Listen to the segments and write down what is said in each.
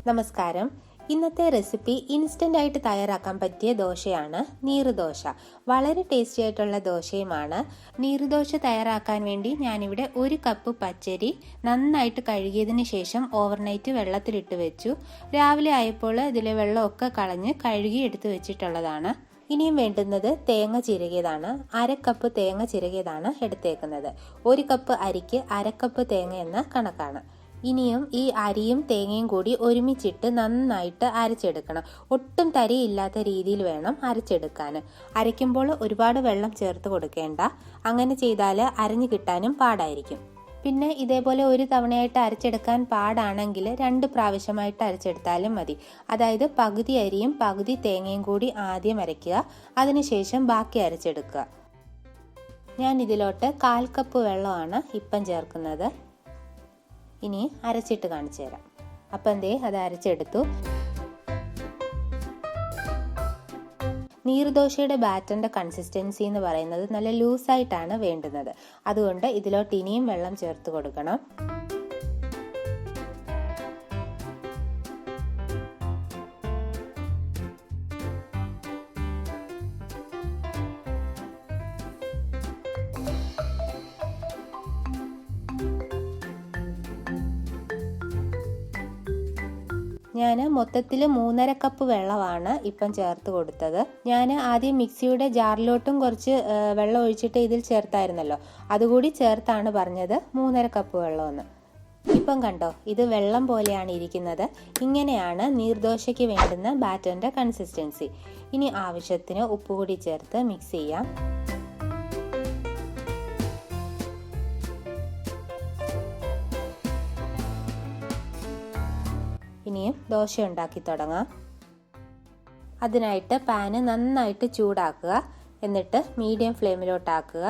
നമസ്കാരം. ഇന്നത്തെ recipe instant ആയിട്ട് തയ്യാറാക്കാൻ പറ്റിയ ദോശയാണ് നീർദോശ. വളരെ ടേസ്റ്റി ആയിട്ടുള്ള ദോശയുമാണ്. നീർദോശ തയ്യാറാക്കാൻ വേണ്ടി ഞാനിവിടെ 1 കപ്പ് പച്ചരി നന്നായിട്ട് കഴുകിയതിന് ശേഷം ഓവർനൈറ്റ് വെള്ളത്തിലിട്ട് വെച്ചു. രാവിലെ ആയപ്പോൾ ഇതിലെ വെള്ളമൊക്കെ കളഞ്ഞ് കഴുകി എടുത്തു വെച്ചിട്ടുള്ളതാണ്. ഇനിയും വേണ്ടുന്നത് തേങ്ങ ചിരകിയതാണ്. 1/2 കപ്പ് തേങ്ങ ചിരകിയതാണ് എടുത്തേക്കുന്നത്. 1 കപ്പ് അരിക്ക് 1/2 കപ്പ് തേങ്ങ എന്ന കണക്കാണ്. ഇനിയും ഈ അരിയും തേങ്ങയും കൂടി ഒരുമിച്ചിട്ട് നന്നായിട്ട് അരച്ചെടുക്കണം. ഒട്ടും തരിയില്ലാത്ത രീതിയിൽ വേണം അരച്ചെടുക്കാൻ. അരയ്ക്കുമ്പോൾ ഒരുപാട് വെള്ളം ചേർത്ത് കൊടുക്കേണ്ട. അങ്ങനെ ചെയ്താൽ അരഞ്ഞു കിട്ടാനും പാടായിരിക്കും. പിന്നെ ഇതേപോലെ ഒരു തവണയായിട്ട് അരച്ചെടുക്കാൻ പാടാണെങ്കിൽ 2 പ്രാവശ്യമായിട്ട് അരച്ചെടുത്താലും മതി. അതായത് പകുതി അരിയും പകുതി തേങ്ങയും കൂടി ആദ്യം അരയ്ക്കുക, അതിനുശേഷം ബാക്കി അരച്ചെടുക്കുക. ഞാൻ ഇതിലോട്ട് 1/4 കപ്പ് വെള്ളമാണ് ഇപ്പം ചേർക്കുന്നത്. ഇനി അരച്ചിട്ട് കാണിച്ചു തരാം. അപ്പം അത് അരച്ചെടുത്തു. നീർദോശയുടെ ബാറ്ററിന്റെ കൺസിസ്റ്റൻസി എന്ന് പറയുന്നത് നല്ല ലൂസായിട്ടാണ് വേണ്ടുന്നത്. അതുകൊണ്ട് ഇതിലോട്ട് ഇനിയും വെള്ളം ചേർത്ത് കൊടുക്കണം. ഞാൻ മൊത്തത്തിൽ 3.5 കപ്പ് വെള്ളമാണ് ഇപ്പം ചേർത്ത് കൊടുത്തത്. ഞാൻ ആദ്യം മിക്സിയുടെ ജാറിലോട്ടും കുറച്ച് വെള്ളം ഒഴിച്ചിട്ട് ഇതിൽ ചേർത്തായിരുന്നല്ലോ, അതുകൂടി ചേർത്താണ് പറഞ്ഞത് 3.5 കപ്പ് വെള്ളമെന്ന്. ഇപ്പം കണ്ടോ, ഇത് വെള്ളം പോലെയാണ് ഇരിക്കുന്നത്. ഇങ്ങനെയാണ് നീർദോശയ്ക്ക് വേണ്ടുന്ന ബാറ്ററിന്റെ കൺസിസ്റ്റൻസി. ഇനി ആവശ്യത്തിന് ഉപ്പ് കൂടി ചേർത്ത് മിക്സ് ചെയ്യാം. ഇനിയും ദോശ ഉണ്ടാക്കി തുടങ്ങാം. അതിനായിട്ട് പാന് നന്നായിട്ട് ചൂടാക്കുക. എന്നിട്ട് മീഡിയം ഫ്ലെയിമിലോട്ടാക്കുക.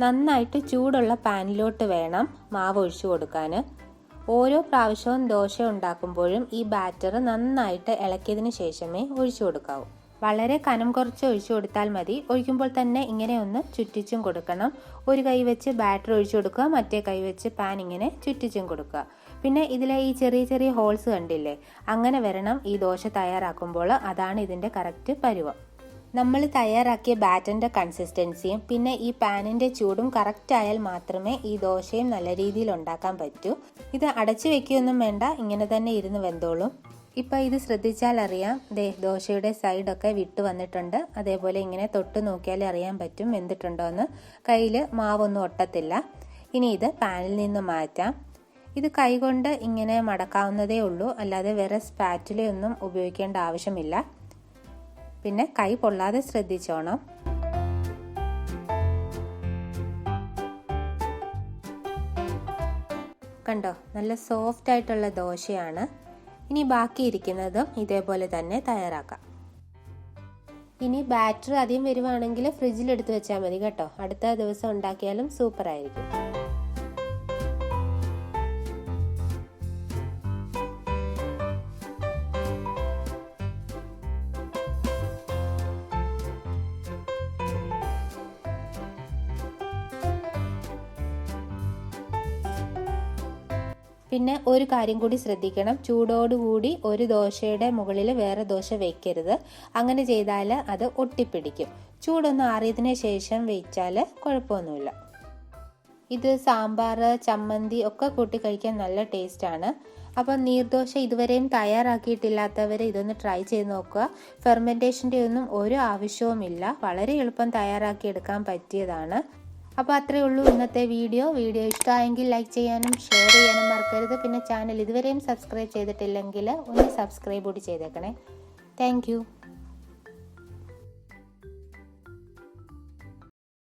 നന്നായിട്ട് ചൂടുള്ള പാനിലോട്ട് വേണം മാവ് ഒഴിച്ചു കൊടുക്കാൻ. ഓരോ പ്രാവശ്യവും ദോശ ഉണ്ടാക്കുമ്പോഴും ഈ ബാറ്റർ നന്നായിട്ട് ഇളക്കിയതിന് ശേഷമേ ഒഴിച്ചു കൊടുക്കാവൂ. വളരെ കനം കുറച്ച് ഒഴിച്ചു കൊടുത്താൽ മതി. ഒഴിക്കുമ്പോൾ തന്നെ ഇങ്ങനെ ഒന്ന് ചുറ്റിച്ചും കൊടുക്കണം. ഒരു കൈ വെച്ച് ബാറ്റർ ഒഴിച്ചു കൊടുക്കുക, മറ്റേ കൈ വെച്ച് പാൻ ഇങ്ങനെ ചുറ്റിച്ചും കൊടുക്കുക. പിന്നെ ഇതിലെ ഈ ചെറിയ ചെറിയ ഹോൾസ് കണ്ടില്ലേ, അങ്ങനെ വരണം ഈ ദോശ തയ്യാറാക്കുമ്പോൾ. അതാണ് ഇതിൻ്റെ കറക്റ്റ് പരുവം. നമ്മൾ തയ്യാറാക്കിയ ബാറ്ററിൻ്റെ കൺസിസ്റ്റൻസിയും പിന്നെ ഈ പാനിൻ്റെ ചൂടും കറക്റ്റ് ആയാൽ മാത്രമേ ഈ ദോശയും നല്ല രീതിയിൽ ഉണ്ടാക്കാൻ പറ്റൂ. ഇത് അടച്ചു വെക്കുകയൊന്നും വേണ്ട, ഇങ്ങനെ തന്നെ ഇരുന്ന് വെന്തോളും. ഇപ്പം ഇത് ശ്രദ്ധിച്ചാൽ അറിയാം, ദോശയുടെ സൈഡൊക്കെ വിട്ട് വന്നിട്ടുണ്ട്. അതേപോലെ ഇങ്ങനെ തൊട്ട് നോക്കിയാൽ അറിയാൻ പറ്റും വെന്തിട്ടുണ്ടോ എന്ന്. കയ്യിൽ മാവൊന്നും ഒട്ടത്തില്ല. ഇനി ഇത് പാനിൽ നിന്ന് മാറ്റാം. ഇത് കൈകൊണ്ട് ഇങ്ങനെ മടക്കാവുന്നതേ ഉള്ളൂ, അല്ലാതെ വേറെ സ്പാറ്റുലയൊന്നും ഉപയോഗിക്കേണ്ട ആവശ്യമില്ല. പിന്നെ കൈ പൊള്ളാതെ ശ്രദ്ധിച്ചോണം. കണ്ടോ, നല്ല സോഫ്റ്റ് ആയിട്ടുള്ള ദോശയാണ്. ഇനി ബാക്കിയിരിക്കുന്നതും ഇതേപോലെ തന്നെ തയ്യാറാക്കാം. ഇനി ബാറ്റർ അധികം വരുവാണെങ്കിൽ ഫ്രിഡ്ജിലെടുത്ത് വെച്ചാൽ മതി കേട്ടോ. അടുത്ത ദിവസം ഉണ്ടാക്കിയാലും സൂപ്പർ ആയിരിക്കും. പിന്നെ ഒരു കാര്യം കൂടി ശ്രദ്ധിക്കണം, ചൂടോടുകൂടി ഒരു ദോശയുടെ മുകളിൽ വേറെ ദോശ വെക്കരുത്. അങ്ങനെ ചെയ്താൽ അത് ഒട്ടിപ്പിടിക്കും. ചൂടൊന്ന് ആറിയതിന് ശേഷം വെച്ചാൽ കുഴപ്പമൊന്നുമില്ല. ഇത് സാമ്പാർ, ചമ്മന്തി ഒക്കെ കൂട്ടി കഴിക്കാൻ നല്ല ടേസ്റ്റാണ്. അപ്പം നീർദോശ ഇതുവരെയും തയ്യാറാക്കിയിട്ടില്ലാത്തവർ ഇതൊന്ന് ട്രൈ ചെയ്ത് നോക്കുക. ഫെർമെൻറ്റേഷൻ്റെ ഒന്നും ഒരു ആവശ്യവുമില്ല. വളരെ എളുപ്പം തയ്യാറാക്കിയെടുക്കാൻ പറ്റിയതാണ്. അപ്പോൾ അത്രയേ ഉള്ളൂ ഇന്നത്തെ വീഡിയോ. ഇഷ്ടമായെങ്കിൽ ലൈക്ക് ചെയ്യാനും ഷെയർ ചെയ്യാനും മറക്കരുത്. പിന്നെ ചാനൽ ഇതുവരെയും സബ്സ്ക്രൈബ് ചെയ്തിട്ടില്ലെങ്കിൽ ഒന്ന് സബ്സ്ക്രൈബ് കൂടി ചെയ്തേക്കണേ. താങ്ക്